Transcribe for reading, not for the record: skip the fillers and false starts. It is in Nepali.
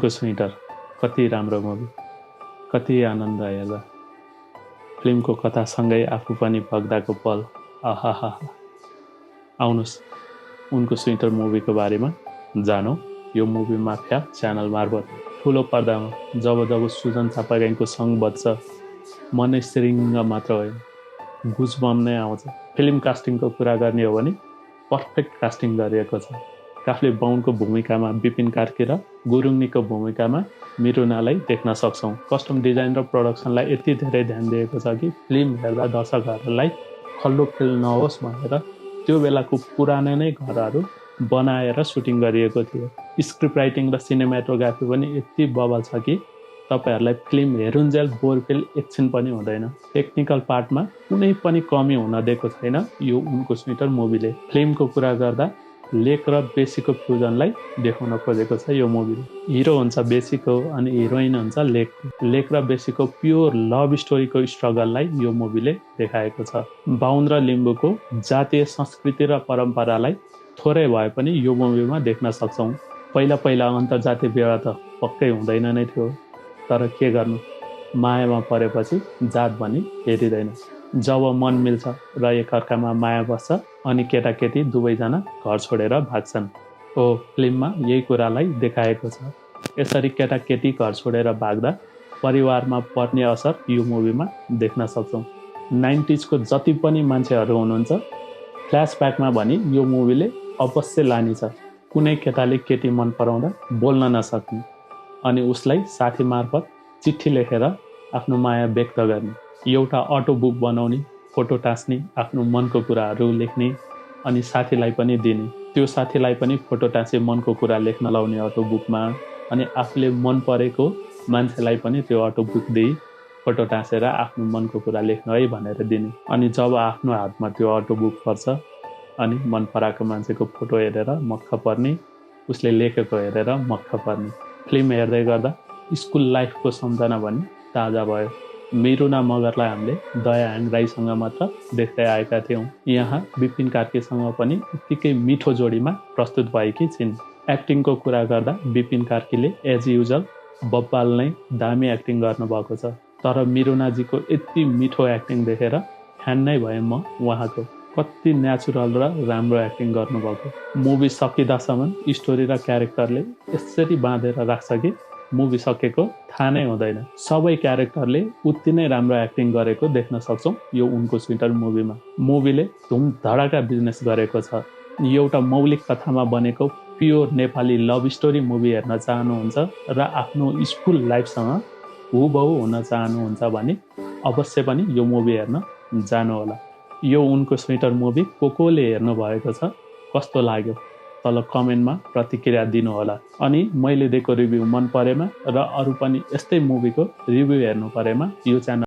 को स्वेटर कति राम्रो मुभी, कति आनन्द हेर्दा। फिल्मको कथासँगै आफू पनि भग्दाको पल। आहाहा। आउनुहोस् उनको स्वेटर मुभीको बारेमा जानौँ यो मुभी माफिया च्यानल मार्फत। ठुलो पर्दामा जब जब सुजन चापागाईको सङ्ग बज्छ मन सिरिङ्ग मात्र होइन गुजबम नै आउँछ। फिल्म कास्टिङको कुरा गर्ने हो भने पर्फेक्ट कास्टिङ गरिएको छ। काफ्ले बाहुनको भूमिकामा विपिन कार्की र गुरुङनीको भूमिकामा मिरुनालाई देख्न सक्छौँ। कस्ट्युम डिजाइन र प्रोडक्सनलाई यति धेरै ध्यान दिएको छ कि फिल्म हेर्दा दर्शकहरूलाई खल्लो फिल नहोस् भनेर त्यो बेलाको पुरानो नै घरहरू बनाएर सुटिङ गरिएको थियो। स्क्रिप्ट राइटिङ र सिनेमाटोग्राफी पनि यति बबल छ कि तपाईहरुलाई फिल्म हेरुन्जेल बोर फिल एकछिन पनि हुँदैन। टेक्निकल पार्टमा कुनै पनि कमी हुन दिएको छैन यो उनको स्वेटर मुभीले। फिल्मको कुरा गर्दा लेक र बेसीको फ्युजनलाई देखाउन खोजेको छ यो मुभीले। हिरो हुन्छ बेसीको अनि हिरोइन हुन्छ लेकको। लेक र बेसीको प्योर लभ स्टोरीको स्ट्रगललाई यो मुभीले देखाएको छ। बाहुन र लिम्बूको जातीय संस्कृति र परम्परालाई थोरै भए पनि यो मुभीमा देख्न सक्छौँ। पहिला पहिला अन्तर्जातीय विवाह त पक्कै हुँदैन नै थियो, तर के गर्नु मायामा परेपछि जात भनी हेरिँदैन। जब मन मिल्छ र एकअर्कामा माया बस्छ अनि केटाकेटी दुवैजना घर छोडेर भाग्छन्। फिल्ममा यही कुरालाई देखाएको छ। यसरी केटाकेटी घर छोडेर भाग्दा परिवारमा पर्ने असर यो मुभीमा देख्न सक्छौँ। 90s को जति पनि मान्छेहरू हुनुहुन्छ फ्ल्यासब्याकमा भनी यो मुभीले अवश्य लानेछ। कुनै केटाले केटी मन पराउँदा बोल्न नसक्ने अनि उसलाई साथी मार्फत चिठी लेखेर आफ्नो माया व्यक्त गर्ने, एउटा अटो बुक बनाउने, फोटो टाँच्ने, आफ्नो मनको कुराहरू लेख्ने अनि साथीलाई पनि दिने। त्यो साथीलाई पनि फोटो टाँचे मनको कुरा लेख्न लाउने अटो बुकमा अनि आफूले मन परेको मान्छेलाई पनि त्यो अटो बुक दिई फोटो टाँसेर आफ्नो मनको कुरा लेख्नु है भनेर दिने। अनि जब आफ्नो हातमा त्यो अटो बुक पर्छ अनि मन पराएको मान्छेको फोटो हेरेर मक्ख पर्ने, उसले लेखेको हेरेर मक्ख पर्ने। फिल्म हेर्दै गर्दा स्कुल लाइफको सम्झना पनि ताजा भयो। मिरुना मगरलाई हामीले दयाहाङ राईसँग मात्र देख्दै आएका थियौँ। यहाँ विपिन कार्कीसँग पनि उत्तिकै मिठो जोडीमा प्रस्तुत भएकी छिन्। एक्टिङको कुरा गर्दा विपिन कार्कीले एज युजल बब्बाल नै दामी एक्टिङ गर्नुभएको छ। तर मिरुनाजीको यति मिठो एक्टिङ देखेर फ्यान नै भएँ म उहाँको। कति नेचुरल र राम्रो एक्टिङ गर्नुभएको। मुभी सकिँदासम्म स्टोरी र क्यारेक्टरले यसरी बाँधेर राख्छ कि मुभी सकेको थाहा नै हुँदैन। सबै क्यारेक्टरले उति नै राम्रो एक्टिङ गरेको देख्न सक्छौँ यो उनको स्वेटर मुभीमा। मुभीले धुम धडाका बिजनेस गरेको छ। एउटा मौलिक कथामा बनेको pure Nepali love story movie हेर्न चाहनुहुन्छ र आफ्नो स्कुल लाइफसँग हुबहु हुन चाहनुहुन्छ भने अवश्य पनि यो मुभी हेर्न जानुहोला। यो उनको स्वेटर मुभी कोले हेर्नु भएको छ, कस्तो लाग्यो तल कमेन्टमा प्रतिक्रिया दिनुहोला। अनि मैले दिएको रिभ्यू मन परेमा र अरू पनि यस्तै मुभीको रिभ्यू हेर्नु परेमा यो च्यानल